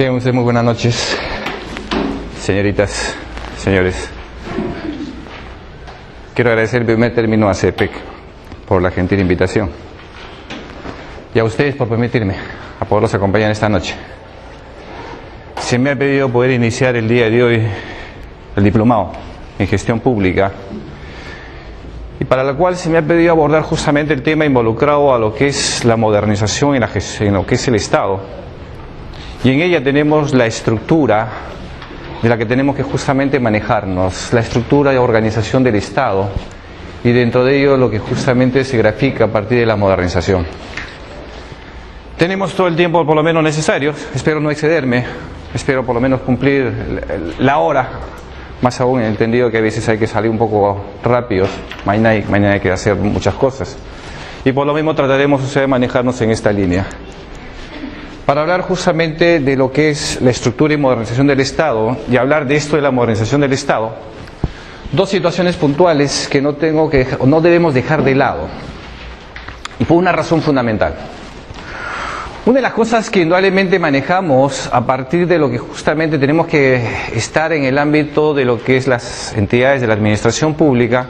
Tengan ustedes muy buenas noches, señoritas, señores. Quiero agradecer en primer término a CEPEC por la gentil invitación y a ustedes por permitirme a poderlos acompañar esta noche. Se me ha pedido poder iniciar el día de hoy el diplomado en gestión pública, y para la cual se me ha pedido abordar justamente el tema involucrado a lo que es la modernización en lo que es el Estado, y en ella tenemos la estructura de la que tenemos que justamente manejarnos, la estructura de organización del Estado, y dentro de ello lo que justamente se grafica a partir de la modernización. Tenemos todo el tiempo por lo menos necesario, espero no excederme, espero por lo menos cumplir la hora, más aún en el entendido que a veces hay que salir un poco rápidos, mañana hay que hacer muchas cosas, y por lo mismo trataremos de manejarnos en esta línea. Para hablar justamente de lo que es la estructura y modernización del Estado, y hablar de esto de la modernización del Estado, dos situaciones puntuales que no debemos dejar de lado, y por una razón fundamental. Una de las cosas que indudablemente manejamos a partir de lo que justamente tenemos que estar en el ámbito de lo que es las entidades de la administración pública,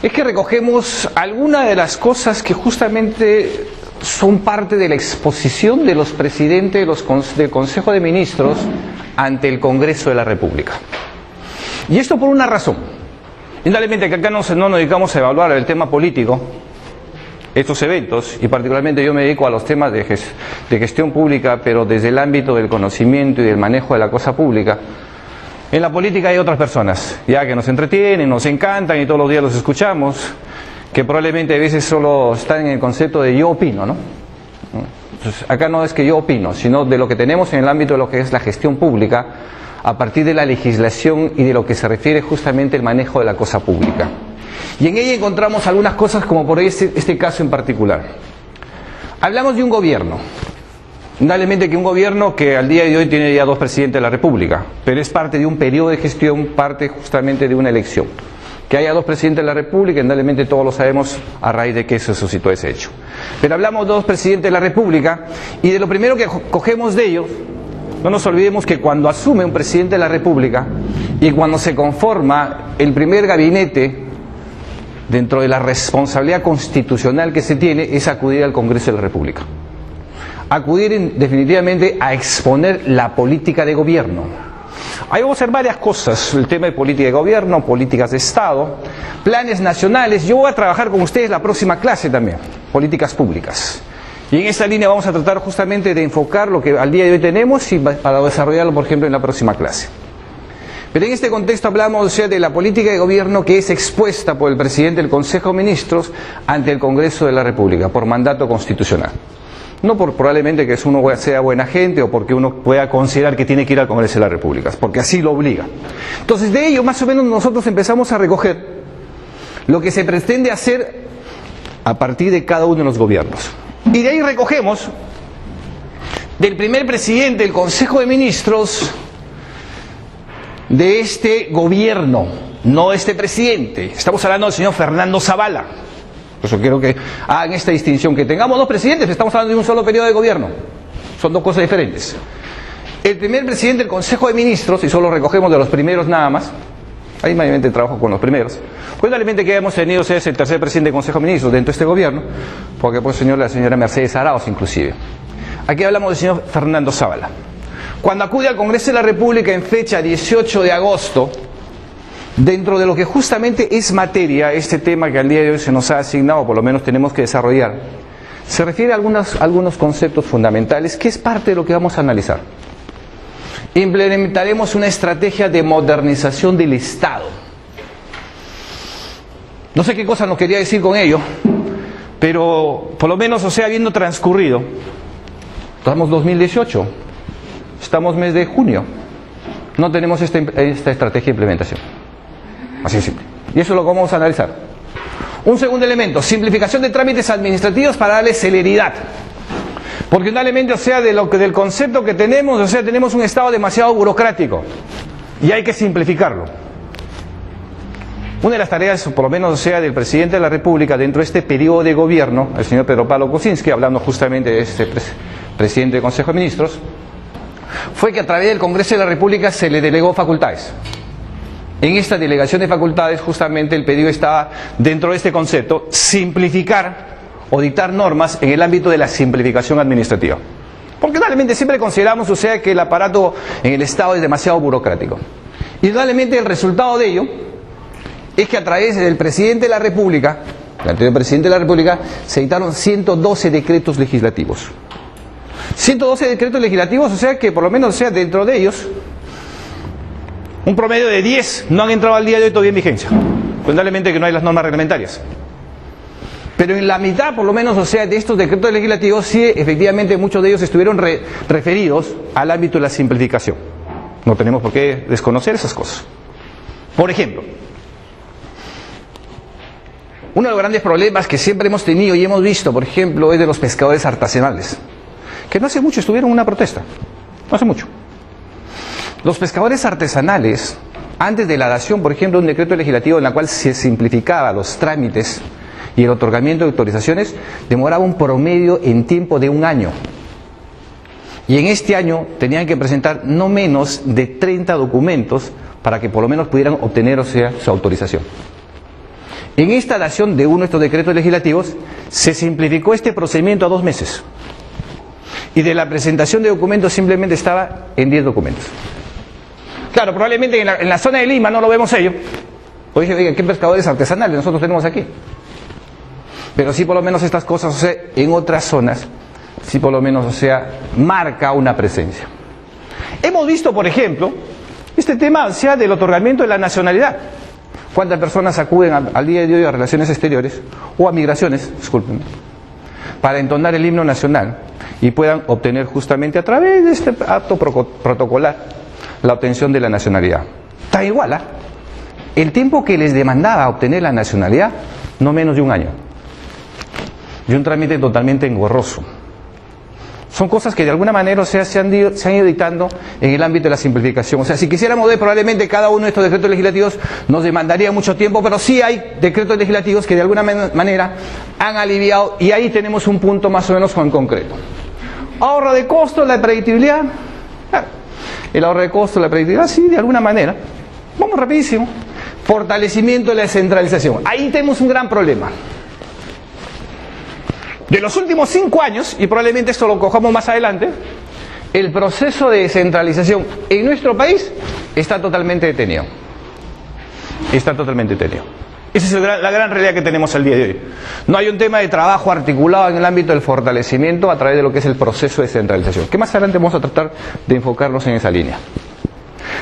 es que recogemos algunas de las cosas que justamente son parte de la exposición de los presidentes del Consejo de Ministros ante el Congreso de la República. Y esto por una razón. Indudablemente que acá no nos dedicamos a evaluar el tema político, estos eventos, y particularmente yo me dedico a los temas de gestión pública, pero desde el ámbito del conocimiento y del manejo de la cosa pública. En la política hay otras personas, ya que nos entretienen, nos encantan y todos los días los escuchamos, que probablemente a veces solo están en el concepto de yo opino, ¿no? Entonces, acá no es que yo opino, sino de lo que tenemos en el ámbito de lo que es la gestión pública, a partir de la legislación y de lo que se refiere justamente al manejo de la cosa pública. Y en ella encontramos algunas cosas como por este caso en particular. Hablamos de un gobierno, indudablemente que un gobierno que al día de hoy tiene ya dos presidentes de la República, pero es parte de un periodo de gestión, parte justamente de una elección. Que haya dos presidentes de la República, indudablemente todos lo sabemos a raíz de que se suscitó ese hecho. Pero hablamos de dos presidentes de la República, y de lo primero que cogemos de ellos, no nos olvidemos que cuando asume un presidente de la República y cuando se conforma el primer gabinete, dentro de la responsabilidad constitucional que se tiene, es acudir al Congreso de la República. Acudir definitivamente a exponer la política de gobierno. Ahí vamos a hacer varias cosas, el tema de política de gobierno, políticas de Estado, planes nacionales. Yo voy a trabajar con ustedes la próxima clase también, políticas públicas. Y en esta línea vamos a tratar justamente de enfocar lo que al día de hoy tenemos y para desarrollarlo, por ejemplo, en la próxima clase. Pero en este contexto hablamos, o sea, de la política de gobierno que es expuesta por el presidente del Consejo de Ministros ante el Congreso de la República, por mandato constitucional. No por probablemente que uno sea buena gente o porque uno pueda considerar que tiene que ir al Congreso de la República, porque así lo obliga. Entonces de ello más o menos nosotros empezamos a recoger lo que se pretende hacer a partir de cada uno de los gobiernos. Y de ahí recogemos del primer presidente del Consejo de Ministros de este gobierno, no este presidente. Estamos hablando del señor Fernando Zavala. Por eso quiero que hagan esta distinción, que tengamos dos presidentes, estamos hablando de un solo periodo de gobierno. Son dos cosas diferentes. El primer presidente del Consejo de Ministros, y solo recogemos de los primeros nada más, ahí mayormente trabajo con los primeros, pues realmente que hemos tenido es el tercer presidente del Consejo de Ministros dentro de este gobierno, porque pues la señora Mercedes Arauz inclusive. Aquí hablamos del señor Fernando Zavala. Cuando acude al Congreso de la República en fecha 18 de agosto, dentro de lo que justamente es materia, este tema que al día de hoy se nos ha asignado, por lo menos tenemos que desarrollar, se refiere a algunos conceptos fundamentales, que es parte de lo que vamos a analizar. Implementaremos una estrategia de modernización del Estado. No sé qué cosa nos quería decir con ello, pero por lo menos, o sea, habiendo transcurrido, estamos 2018, estamos mes de junio, no tenemos esta estrategia de implementación. Así de simple. Y eso es lo que vamos a analizar. Un segundo elemento, simplificación de trámites administrativos para darle celeridad. Porque indudablemente, o sea, del concepto que tenemos, o sea, tenemos un Estado demasiado burocrático y hay que simplificarlo. Una de las tareas, por lo menos, o sea, del presidente de la República dentro de este periodo de gobierno, el señor Pedro Pablo Kuczynski, hablando justamente de este presidente del Consejo de Ministros, fue que a través del Congreso de la República se le delegó facultades. En esta delegación de facultades justamente el pedido estaba dentro de este concepto, simplificar o dictar normas en el ámbito de la simplificación administrativa. Porque realmente siempre consideramos, o sea, que el aparato en el Estado es demasiado burocrático. Y realmente el resultado de ello es que a través del presidente de la República, el anterior presidente de la República, se dictaron 112 decretos legislativos. 112 decretos legislativos, o sea que por lo menos, o sea, dentro de ellos, un promedio de 10 no han entrado al día de hoy todavía en vigencia. Fundamentalmente que no hay las normas reglamentarias. Pero en la mitad, por lo menos, o sea, de estos decretos legislativos, sí, efectivamente, muchos de ellos estuvieron referidos al ámbito de la simplificación. No tenemos por qué desconocer esas cosas. Por ejemplo, uno de los grandes problemas que siempre hemos tenido y hemos visto, por ejemplo, es de los pescadores artesanales, que no hace mucho estuvieron en una protesta, no hace mucho. Los pescadores artesanales, antes de la dación, por ejemplo, de un decreto legislativo en el cual se simplificaba los trámites y el otorgamiento de autorizaciones, demoraba un promedio en tiempo de un año. Y en este año tenían que presentar no menos de 30 documentos para que por lo menos pudieran obtener, o sea, su autorización. En esta dación de uno de estos decretos legislativos se simplificó este procedimiento a 2 meses. Y de la presentación de documentos simplemente estaba en 10 documentos. Claro, probablemente en la zona de Lima no lo vemos ello. Oye, ¿qué pescadores artesanales nosotros tenemos aquí? Pero sí por lo menos estas cosas, o sea, en otras zonas, sí por lo menos, o sea, marca una presencia. Hemos visto, por ejemplo, este tema, o sea, del otorgamiento de la nacionalidad. ¿Cuántas personas acuden al día de hoy a relaciones exteriores o a migraciones, discúlpenme, para entonar el himno nacional y puedan obtener justamente a través de este acto protocolar la obtención de la nacionalidad? Está igual, ¿eh? El tiempo que les demandaba obtener la nacionalidad, no menos de un año. Y un trámite totalmente engorroso. Son cosas que de alguna manera, o sea, se han ido dictando en el ámbito de la simplificación. O sea, si quisiéramos ver probablemente cada uno de estos decretos legislativos nos demandaría mucho tiempo, pero sí hay decretos legislativos que de alguna manera han aliviado, y ahí tenemos un punto más o menos en concreto. Ahorro de costo, la predictibilidad. El ahorro de costo, la predictibilidad, sí, de alguna manera. Vamos rapidísimo. Fortalecimiento de la descentralización. Ahí tenemos un gran problema. De los últimos 5 años, y probablemente esto lo cojamos más adelante, el proceso de descentralización en nuestro país está totalmente detenido. Está totalmente detenido. Esa es la gran realidad que tenemos al día de hoy. No hay un tema de trabajo articulado en el ámbito del fortalecimiento a través de lo que es el proceso de descentralización, que más adelante vamos a tratar de enfocarnos en esa línea.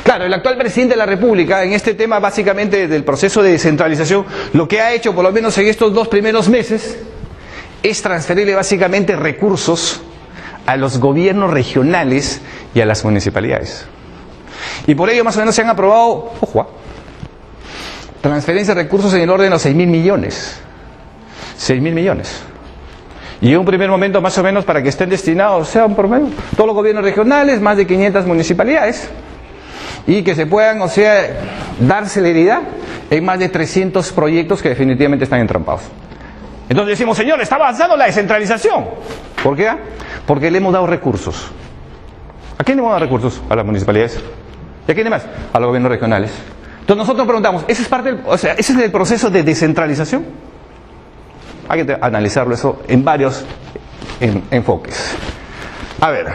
Claro, el actual presidente de la República, en este tema básicamente del proceso de descentralización, lo que ha hecho, por lo menos en estos 2 primeros meses, es transferirle básicamente recursos a los gobiernos regionales y a las municipalidades. Y por ello más o menos se han aprobado, ojo, transferencia de recursos en el orden de los 6.000 millones. 6.000 millones. Y en un primer momento más o menos para que estén destinados, o sea, por medio, todos los gobiernos regionales, más de 500 municipalidades, y que se puedan, o sea, dar celeridad en más de 300 proyectos que definitivamente están entrampados. Entonces decimos, señor, está avanzando la descentralización. ¿Por qué? Porque le hemos dado recursos. ¿A quién le hemos dado recursos? A las municipalidades. ¿Y a quién más? A los gobiernos regionales. Entonces nosotros preguntamos, ¿ese es parte ese es el proceso de descentralización? Hay que analizarlo eso en varios enfoques. A ver,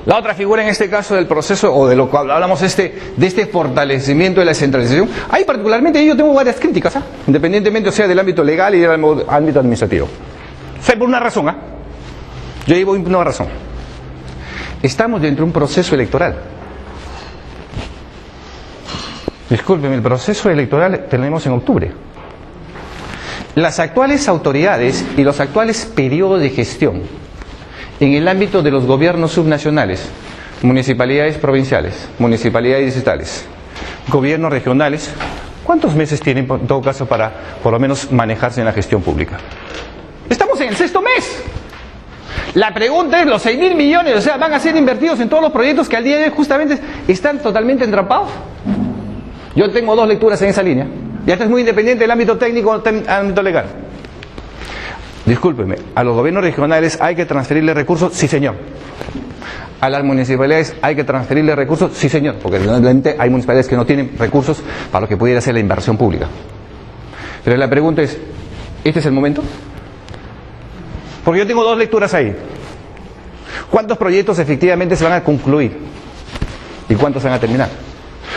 la otra figura en este caso del proceso, o de lo que hablamos de este fortalecimiento de la descentralización, ahí particularmente yo tengo varias críticas, independientemente, o sea, del ámbito legal y del ámbito administrativo. O sea, por una razón, yo digo una razón. Estamos dentro de un proceso electoral. Discúlpeme, el proceso electoral tenemos en octubre. Las actuales autoridades y los actuales periodos de gestión en el ámbito de los gobiernos subnacionales, municipalidades provinciales, municipalidades distritales, gobiernos regionales, ¿cuántos meses tienen en todo caso para por lo menos manejarse en la gestión pública? Estamos en el 6º mes. La pregunta es, ¿los 6.000 millones, o sea, van a ser invertidos en todos los proyectos que al día de hoy justamente están totalmente entrampados? Yo tengo 2 lecturas en esa línea. Y esto es muy independiente del ámbito técnico o del ámbito legal. Discúlpeme, a los gobiernos regionales hay que transferirle recursos, sí señor. A las municipalidades hay que transferirle recursos, sí señor, porque realmente hay municipalidades que no tienen recursos para lo que pudiera ser la inversión pública. Pero la pregunta es, ¿este es el momento? Porque yo tengo dos lecturas ahí. ¿Cuántos proyectos efectivamente se van a concluir? ¿Y cuántos se van a terminar?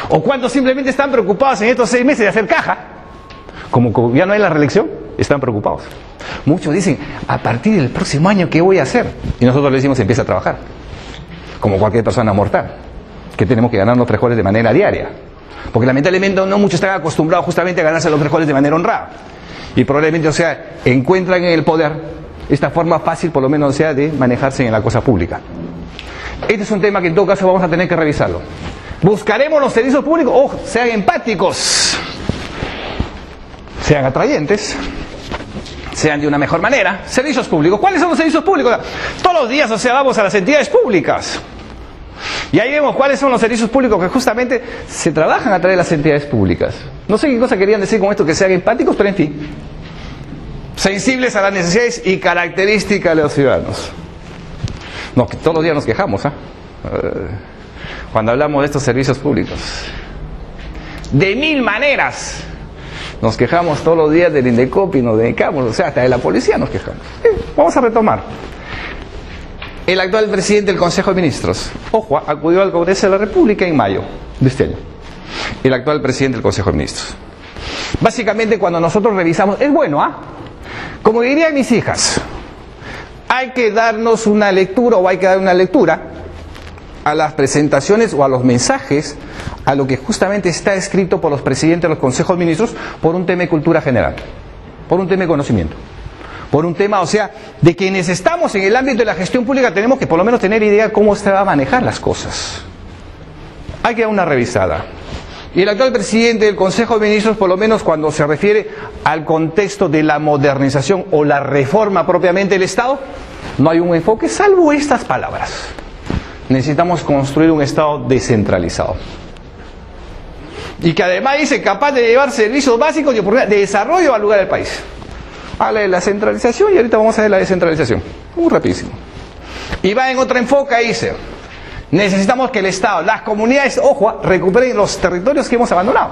¿O cuántos simplemente están preocupados en estos 6 meses de hacer caja? Como ya no hay la reelección, están preocupados. Muchos dicen, a partir del próximo año, ¿qué voy a hacer? Y nosotros le decimos, empieza a trabajar. Como cualquier persona mortal, que tenemos que ganar los frijoles de manera diaria. Porque lamentablemente no muchos están acostumbrados justamente a ganarse los frijoles de manera honrada. Y probablemente, encuentran en el poder esta forma fácil, por lo menos, de manejarse en la cosa pública. Este es un tema que en todo caso vamos a tener que revisarlo. Buscaremos los servicios públicos, sean empáticos, sean atrayentes, sean de una mejor manera. Servicios públicos. ¿Cuáles son los servicios públicos? Todos los días, vamos a las entidades públicas. Y ahí vemos cuáles son los servicios públicos que justamente se trabajan a través de las entidades públicas. No sé qué cosa querían decir con esto, que sean empáticos, pero en fin. Sensibles a las necesidades y características de los ciudadanos. No, que todos los días nos quejamos, cuando hablamos de estos servicios públicos. De 1000 maneras. Nos quejamos todos los días del INDECOP y nos dedicamos, hasta de la policía nos quejamos. Vamos a retomar. El actual presidente del Consejo de Ministros, acudió al Congreso de la República en mayo de este año. El actual presidente del Consejo de Ministros. Básicamente, cuando nosotros revisamos, es bueno, como dirían mis hijas, hay que darnos una lectura o hay que dar una lectura a las presentaciones o a los mensajes, a lo que justamente está escrito por los presidentes de los consejos de ministros por un tema de cultura general, por un tema de conocimiento, por un tema, de quienes estamos en el ámbito de la gestión pública tenemos que por lo menos tener idea cómo se va a manejar las cosas. Hay que dar una revisada. Y el actual presidente del Consejo de Ministros, por lo menos cuando se refiere al contexto de la modernización o la reforma propiamente del Estado, no hay un enfoque salvo estas palabras. Necesitamos construir un Estado descentralizado. Y que además dice capaz de llevar servicios básicos y oportunidades de desarrollo al lugar del país. Habla de la centralización y ahorita vamos a ver la descentralización. Muy rapidísimo. Y va en otro enfoque y dice, necesitamos que el Estado, las comunidades, recuperen los territorios que hemos abandonado.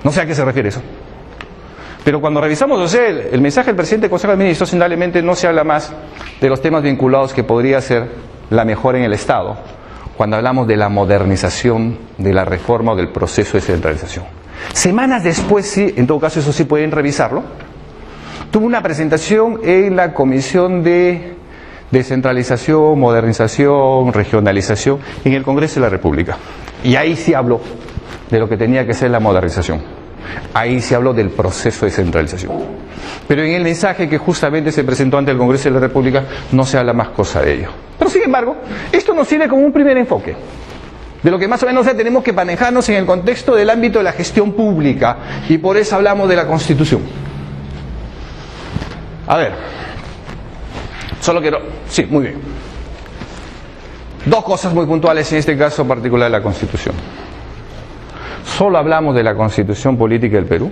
No sé a qué se refiere eso. Pero cuando revisamos, el mensaje del presidente del Consejo de Ministros, indudablemente no se habla más de los temas vinculados que podría ser la mejora en el Estado, cuando hablamos de la modernización, de la reforma o del proceso de centralización. Semanas después, sí, en todo caso eso sí pueden revisarlo, tuvo una presentación en la Comisión de Descentralización, Modernización, Regionalización en el Congreso de la República. Y ahí sí habló de lo que tenía que ser la modernización. Ahí se habló del proceso de centralización. Pero en el mensaje que justamente se presentó ante el Congreso de la República no se habla más cosa de ello. Pero sin embargo, esto nos sirve como un primer enfoque de lo que más o menos tenemos que manejarnos en el contexto del ámbito de la gestión pública, y por eso hablamos de la Constitución. A ver, solo quiero... Sí, muy bien. Dos cosas muy puntuales en este caso particular de la Constitución. Solo hablamos de la Constitución política del Perú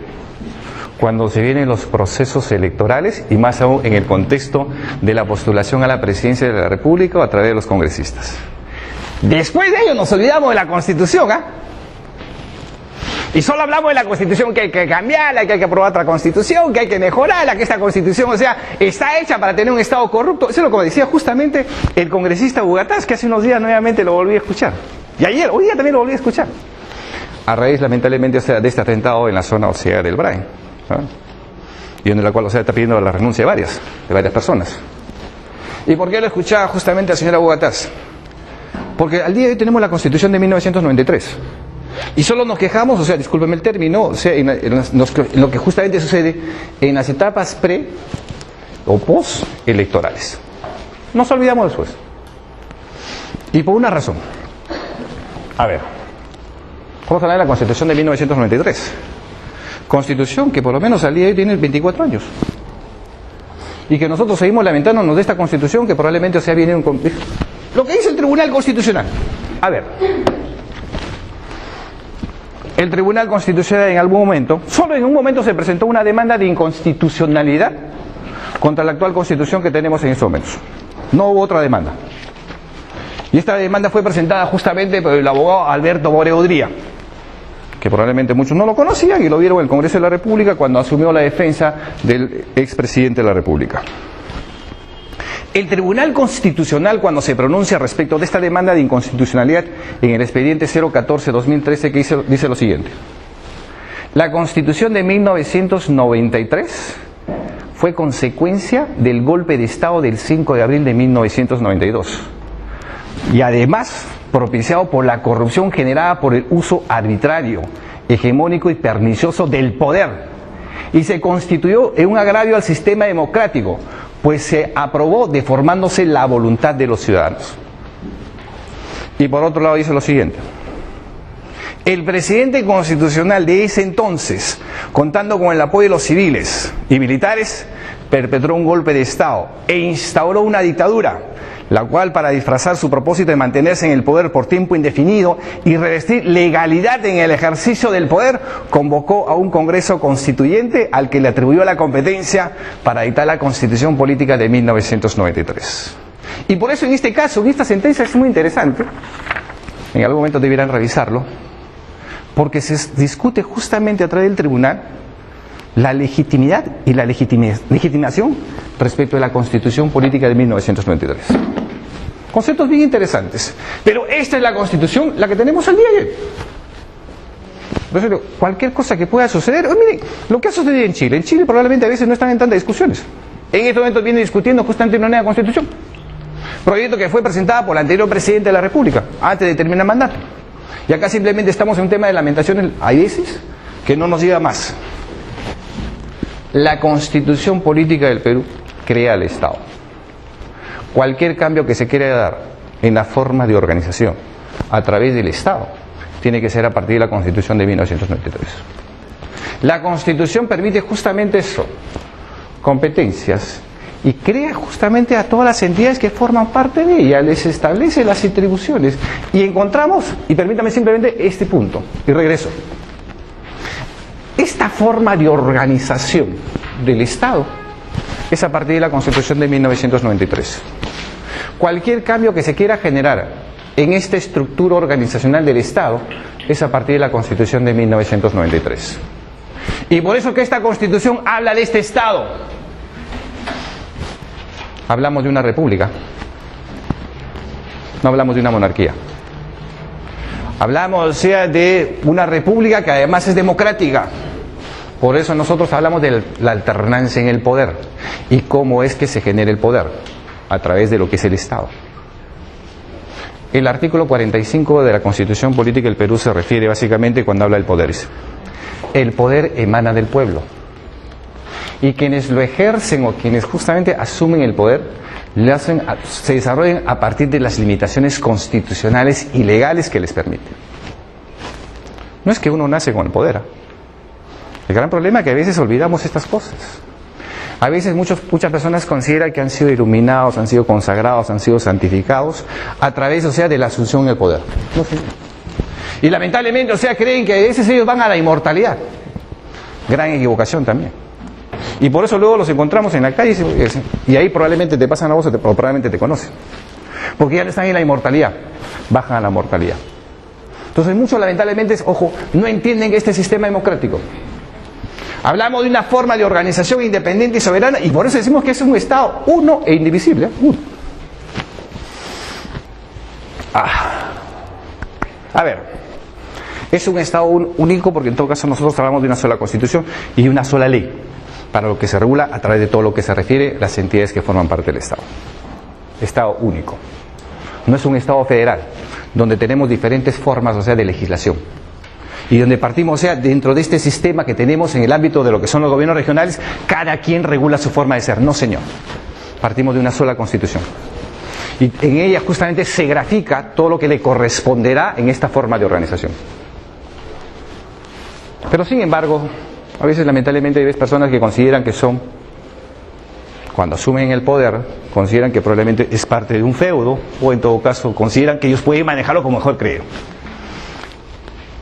cuando se vienen los procesos electorales y más aún en el contexto de la postulación a la presidencia de la República o a través de los congresistas. Después de ello nos olvidamos de la Constitución, y solo hablamos de la Constitución, que hay que cambiarla, que hay que aprobar otra Constitución, que hay que mejorarla, que esta Constitución, está hecha para tener un Estado corrupto. Eso es lo que decía justamente el congresista Bugatás, que hace unos días nuevamente lo volví a escuchar. Y hoy día también lo volví a escuchar. A raíz, lamentablemente, de este atentado en la zona del Brain, y en la cual está pidiendo la renuncia de varias personas. ¿Y por qué lo escuchaba justamente a la señora Bugatás? Porque al día de hoy tenemos la Constitución de 1993. Y solo nos quejamos, discúlpeme el término, en lo que justamente sucede en las etapas pre o post electorales. Nos olvidamos después. Y por una razón. A ver, vamos a hablar de la Constitución de 1993. Constitución que por lo menos al día de hoy tiene 24 años. Y que nosotros seguimos lamentándonos de esta Constitución que probablemente viene un... Lo que dice el Tribunal Constitucional. A ver. El Tribunal Constitucional en algún momento, solo en un momento se presentó una demanda de inconstitucionalidad contra la actual Constitución que tenemos en estos momentos. No hubo otra demanda. Y esta demanda fue presentada justamente por el abogado Alberto Boreodría, que probablemente muchos no lo conocían y lo vieron en el Congreso de la República cuando asumió la defensa del expresidente de la República. El Tribunal Constitucional, cuando se pronuncia respecto de esta demanda de inconstitucionalidad en el expediente 014-2013, que dice lo siguiente: la Constitución de 1993 fue consecuencia del golpe de Estado del 5 de abril de 1992 y además propiciado por la corrupción generada por el uso arbitrario, hegemónico y pernicioso del poder, y se constituyó en un agravio al sistema democrático, pues se aprobó deformándose la voluntad de los ciudadanos. Y por otro lado dice lo siguiente: el presidente constitucional de ese entonces, contando con el apoyo de los civiles y militares, perpetró un golpe de Estado e instauró una dictadura, la cual, para disfrazar su propósito de mantenerse en el poder por tiempo indefinido y revestir legalidad en el ejercicio del poder, convocó a un Congreso Constituyente al que le atribuyó la competencia para dictar la Constitución Política de 1993. Y por eso en este caso, en esta sentencia es muy interesante, en algún momento deberán revisarlo, porque se discute justamente a través del tribunal la legitimidad y la legitimación respecto de la Constitución Política de 1993. Conceptos bien interesantes. Pero esta es la Constitución, la que tenemos al día de hoy. Entonces, cualquier cosa que pueda suceder, miren, lo que ha sucedido en Chile probablemente a veces no están en tantas discusiones. En este momento viene discutiendo justamente una nueva Constitución. Proyecto que fue presentada por el anterior presidente de la República, antes de terminar el mandato. Y acá simplemente estamos en un tema de lamentaciones, hay veces que no nos lleva más. La Constitución Política del Perú crea el Estado. Cualquier cambio que se quiera dar en la forma de organización a través del Estado tiene que ser a partir de la Constitución de 1993. La Constitución permite justamente eso, competencias, y crea justamente a todas las entidades que forman parte de ella, les establece las atribuciones, y encontramos, y permítame simplemente este punto, y regreso. Esta forma de organización del Estado es a partir de la Constitución de 1993. Cualquier cambio que se quiera generar en esta estructura organizacional del Estado es a partir de la Constitución de 1993. Y por eso que esta Constitución habla de este Estado. Hablamos de una república, no hablamos de una monarquía. Hablamos, o sea, de una república que además es democrática. Por eso nosotros hablamos de la alternancia en el poder y cómo es que se genera el poder a través de lo que es el Estado. El artículo 45 de la Constitución Política del Perú se refiere básicamente cuando habla del poder. Dice: el poder emana del pueblo y quienes lo ejercen o quienes justamente asumen el poder se desarrollan a partir de las limitaciones constitucionales y legales que les permiten. No es que uno nace con el poder. El gran problema es que a veces olvidamos estas cosas. A veces muchas personas consideran que han sido iluminados, han sido consagrados, han sido santificados a través, o sea, de la asunción del poder. No sé. Y lamentablemente, o sea, creen que a veces ellos van a la inmortalidad. Gran equivocación también. Y por eso luego los encontramos en la calle y ahí probablemente te pasan a vos o probablemente te conocen. Porque ya no están en la inmortalidad, bajan a la mortalidad. Entonces muchos lamentablemente, ojo, no entienden este sistema democrático. Hablamos de una forma de organización independiente y soberana y por eso decimos que es un Estado uno e indivisible. Uno. A ver, es un Estado único porque en todo caso nosotros hablamos de una sola Constitución y de una sola ley para lo que se regula a través de todo lo que se refiere a las entidades que forman parte del Estado. Estado único. No es un Estado federal, donde tenemos diferentes formas, o sea, de legislación. Y donde partimos, o sea, dentro de este sistema que tenemos en el ámbito de lo que son los gobiernos regionales, cada quien regula su forma de ser. No, señor. Partimos de una sola Constitución. Y en ella justamente se grafica todo lo que le corresponderá en esta forma de organización. Pero sin embargo, a veces lamentablemente hay personas que consideran que son, cuando asumen el poder, consideran que probablemente es parte de un feudo, o en todo caso consideran que ellos pueden manejarlo como mejor creen.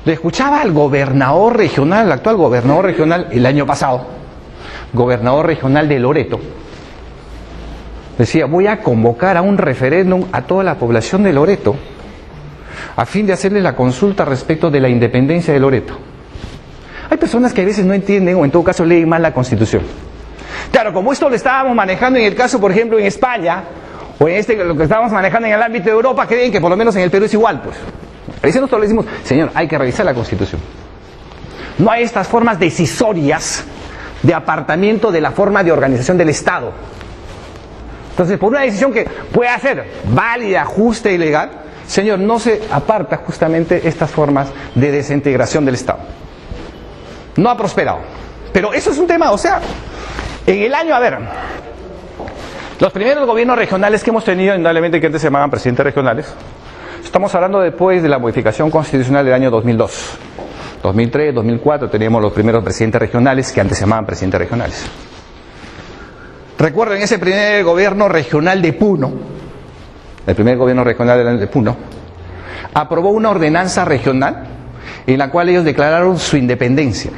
Le escuchaba al gobernador regional, el actual gobernador regional, el año pasado, gobernador regional de Loreto, decía, voy a convocar a un referéndum a toda la población de Loreto a fin de hacerle la consulta respecto de la independencia de Loreto. Hay personas que a veces no entienden o en todo caso leen mal la Constitución. Claro, como esto lo estábamos manejando en el caso, por ejemplo, en España, o en lo que estábamos manejando en el ámbito de Europa, creen que por lo menos en el Perú es igual, pues. A veces nosotros le decimos, señor, hay que revisar la Constitución. No hay estas formas decisorias de apartamiento de la forma de organización del Estado. Entonces, por una decisión que pueda ser válida, justa y legal, señor, no se aparta justamente estas formas de desintegración del Estado. No ha prosperado. Pero eso es un tema, o sea, en el año, a ver, los primeros gobiernos regionales que hemos tenido, indudablemente que antes se llamaban presidentes regionales, estamos hablando después de la modificación constitucional del año 2002. 2003, 2004 teníamos los primeros presidentes regionales que antes se llamaban presidentes regionales. Recuerden ese primer gobierno regional de Puno, el primer gobierno regional de Puno, aprobó una ordenanza regional en la cual ellos declararon su independencia.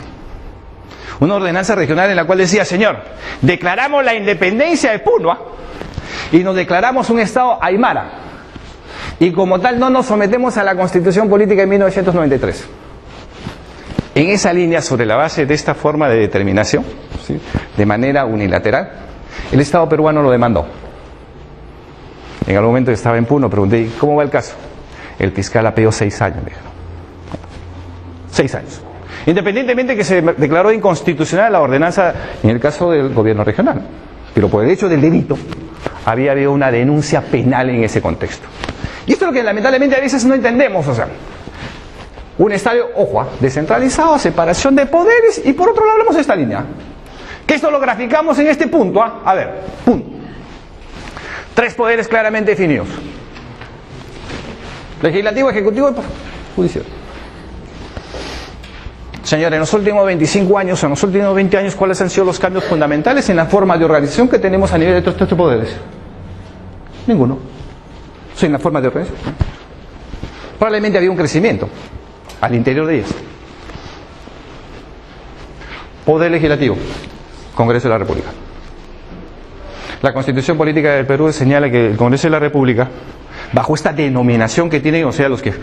Una ordenanza regional en la cual decía, señor, declaramos la independencia de Puno y nos declaramos un estado aymara. Y como tal no nos sometemos a la Constitución Política de 1993. En esa línea, sobre la base de esta forma de determinación, ¿sí?, de manera unilateral, el Estado peruano lo demandó. En algún momento estaba en Puno, pregunté, ¿cómo va el caso? El fiscal ha pedido 6 años, me dijeron. 6 años. Independientemente que se declaró inconstitucional la ordenanza en el caso del gobierno regional. Pero por el hecho del delito, había habido una denuncia penal en ese contexto. Y esto es lo que lamentablemente a veces no entendemos, o sea, un Estado, ojo, descentralizado, separación de poderes, y por otro lado hablamos de esta línea. Que esto lo graficamos en este punto, a ver, punto. 3 poderes claramente definidos. Legislativo, ejecutivo y judicial. Señores, en los últimos 25 años, en los últimos 20 años, ¿cuáles han sido los cambios fundamentales en la forma de organización que tenemos a nivel de todos estos poderes? Ninguno. Sí, en la forma de organización. Probablemente había un crecimiento al interior de ellas. Poder legislativo, Congreso de la República. La Constitución Política del Perú señala que el Congreso de la República, bajo esta denominación que tienen, o sea, los que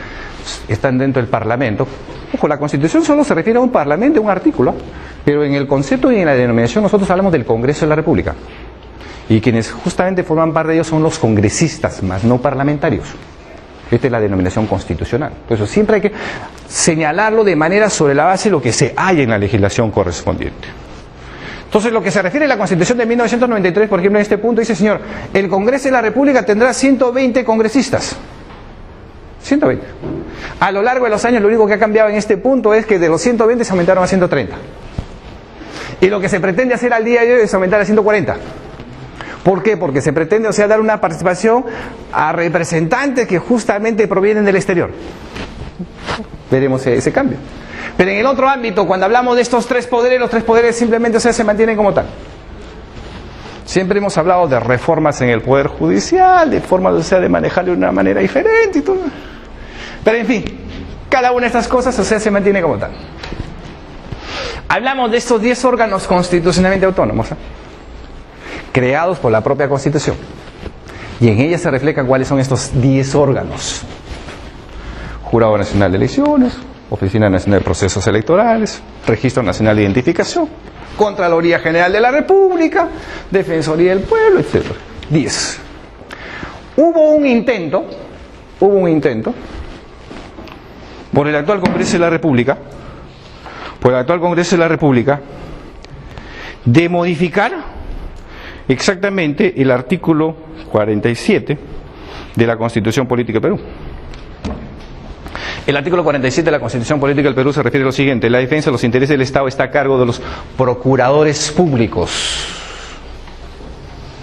están dentro del Parlamento, ojo, la Constitución solo se refiere a un Parlamento, a un artículo, pero en el concepto y en la denominación nosotros hablamos del Congreso de la República. Y quienes justamente forman parte de ellos son los congresistas, más no parlamentarios. Esta es la denominación constitucional. Por eso siempre hay que señalarlo de manera sobre la base de lo que se halla en la legislación correspondiente. Entonces, lo que se refiere a la Constitución de 1993, por ejemplo, en este punto dice, señor, el Congreso de la República tendrá 120 congresistas. 120. A lo largo de los años, lo único que ha cambiado en este punto es que de los 120 se aumentaron a 130. Y lo que se pretende hacer al día de hoy es aumentar a 140. ¿Por qué? Porque se pretende, o sea, dar una participación a representantes que justamente provienen del exterior. Veremos ese cambio. Pero en el otro ámbito, cuando hablamos de estos 3 poderes, los 3 poderes simplemente, o sea, se mantienen como tal. Siempre hemos hablado de reformas en el Poder Judicial, de formas, o sea, de manejarlo de una manera diferente y todo. Pero en fin, cada una de estas cosas, o sea, se mantiene como tal. Hablamos de estos 10 órganos constitucionalmente autónomos, ¿eh?, creados por la propia Constitución. Y en ella se reflejan cuáles son estos 10 órganos. Jurado Nacional de Elecciones, Oficina Nacional de Procesos Electorales, Registro Nacional de Identificación, Contraloría General de la República, Defensoría del Pueblo, etc. 10. Hubo un intento por el actual Congreso de la República, de modificar exactamente el artículo 47 de la Constitución Política del Perú. El artículo 47 de la Constitución Política del Perú se refiere a lo siguiente: la defensa de los intereses del Estado está a cargo de los procuradores públicos.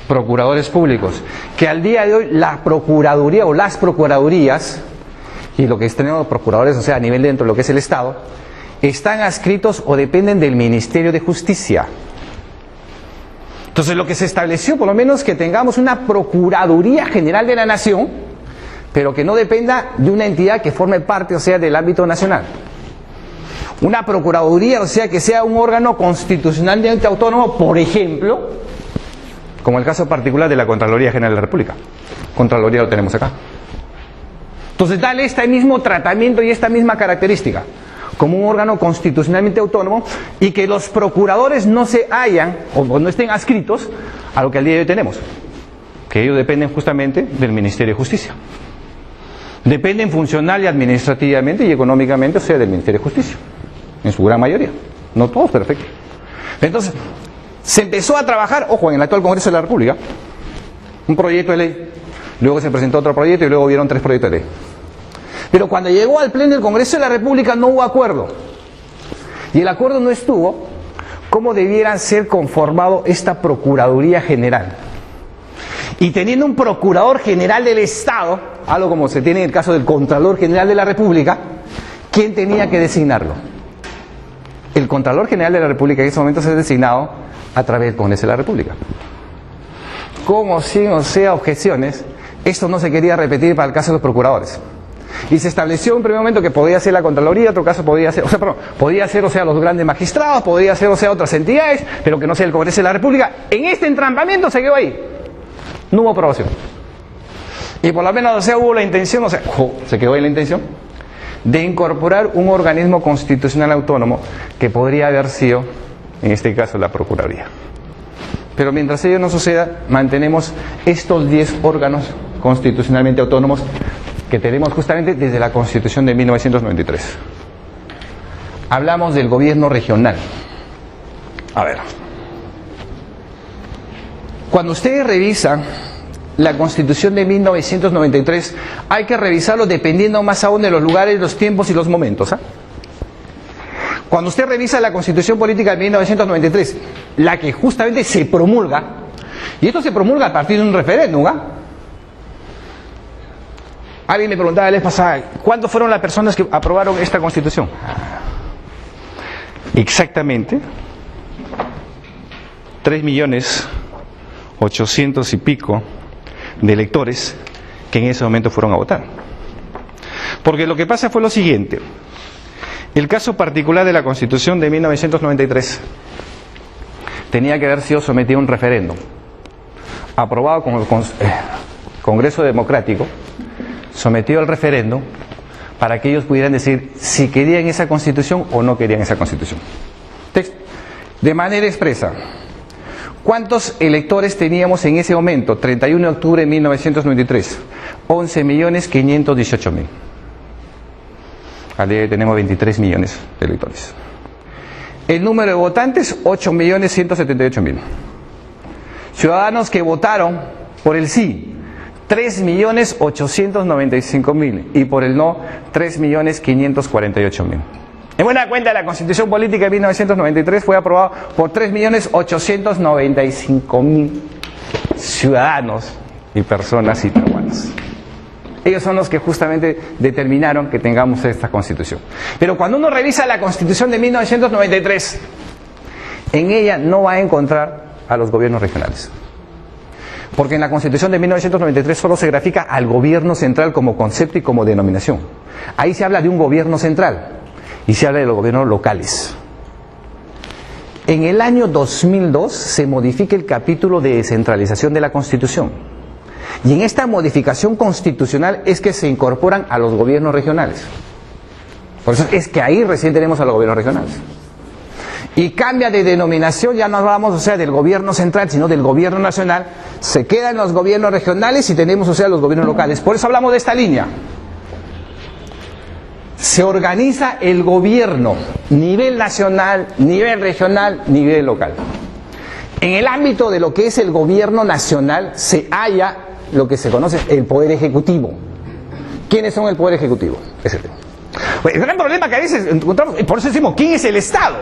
Procuradores públicos, que al día de hoy la Procuraduría o las Procuradurías, y lo que tenemos procuradores, o sea, a nivel dentro de lo que es el Estado, están adscritos o dependen del Ministerio de Justicia. Entonces, lo que se estableció, por lo menos, que tengamos una Procuraduría General de la Nación, pero que no dependa de una entidad que forme parte, o sea, del ámbito nacional. Una Procuraduría, o sea, que sea un órgano constitucionalmente autónomo, por ejemplo, como el caso particular de la Contraloría General de la República. Contraloría lo tenemos acá. Entonces, dale este mismo tratamiento y esta misma característica, como un órgano constitucionalmente autónomo, y que los procuradores no se hallan o no estén adscritos a lo que al día de hoy tenemos, que ellos dependen justamente del Ministerio de Justicia. Dependen funcional y administrativamente y económicamente, o sea, del Ministerio de Justicia, en su gran mayoría. No todos, perfecto. Entonces, se empezó a trabajar, ojo, en el actual Congreso de la República, un proyecto de ley, luego se presentó otro proyecto y luego hubieron 3 proyectos de ley. Pero cuando llegó al Pleno del Congreso de la República no hubo acuerdo. Y el acuerdo no estuvo cómo debiera ser conformado esta Procuraduría General. Y teniendo un Procurador General del Estado, algo como se tiene en el caso del Contralor General de la República, ¿quién tenía que designarlo? El Contralor General de la República en ese momento se ha designado a través del Congreso de la República. Como sin o sea objeciones, esto no se quería repetir para el caso de los procuradores. Y se estableció en un primer momento que podía ser la Contraloría, otro caso podía ser, podía ser, los grandes magistrados, podía ser, otras entidades, pero que no sea el Congreso de la República. En este entrampamiento se quedó ahí. No hubo aprobación. Y por lo menos, hubo la intención, se quedó ahí la intención de incorporar un organismo constitucional autónomo que podría haber sido, en este caso, la Procuraduría. Pero mientras ello no suceda, mantenemos estos 10 órganos constitucionalmente autónomos que tenemos justamente desde la Constitución de 1993. Hablamos del gobierno regional. A ver, cuando ustedes revisan la Constitución de 1993, hay que revisarlo dependiendo más aún de los lugares, los tiempos y los momentos, ¿ah? Cuando usted revisa la Constitución Política de 1993, la que justamente se promulga, y esto se promulga a partir de un referéndum, ¿ah? Alguien me preguntaba la vez pasada, ¿cuántas fueron las personas que aprobaron esta Constitución? Exactamente 3.800.000 y pico de electores que en ese momento fueron a votar. Porque lo que pasa fue lo siguiente: el caso particular de la Constitución de 1993 tenía que haber sido sometido a un referéndum aprobado con el Congreso Democrático, sometido al referéndum para que ellos pudieran decir si querían esa Constitución o no querían esa Constitución. De manera expresa, ¿cuántos electores teníamos en ese momento, 31 de octubre de 1993? 11.518.000. Al día de hoy tenemos 23 millones de electores. El número de votantes, 8.178.000. Ciudadanos que votaron por el sí, 3.895.000, y por el no, 3.548.000. En buena cuenta, la Constitución Política de 1993 fue aprobada por 3.895.000 ciudadanos y personas itahuanas. Ellos son los que justamente determinaron que tengamos esta Constitución. Pero cuando uno revisa la Constitución de 1993, en ella no va a encontrar a los gobiernos regionales. Porque en la Constitución de 1993 solo se grafica al gobierno central como concepto y como denominación. Ahí se habla de un gobierno central y se habla de los gobiernos locales. En el año 2002 se modifica el capítulo de descentralización de la Constitución. Y en esta modificación constitucional es que se incorporan a los gobiernos regionales. Por eso es que ahí recién tenemos a los gobiernos regionales. Y cambia de denominación, ya no hablamos, del gobierno central, sino del gobierno nacional. Se quedan los gobiernos regionales y tenemos, los gobiernos locales. Por eso hablamos de esta línea. Se organiza el gobierno, nivel nacional, nivel regional, nivel local. En el ámbito de lo que es el gobierno nacional se halla lo que se conoce el Poder Ejecutivo. ¿Quiénes son el Poder Ejecutivo? Ese tema. El gran problema que a veces encontramos, y por eso decimos, ¿quién es el Estado?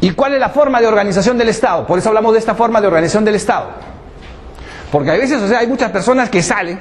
¿Y cuál es la forma de organización del Estado? Por eso hablamos de esta forma de organización del Estado. Porque a veces, hay muchas personas que salen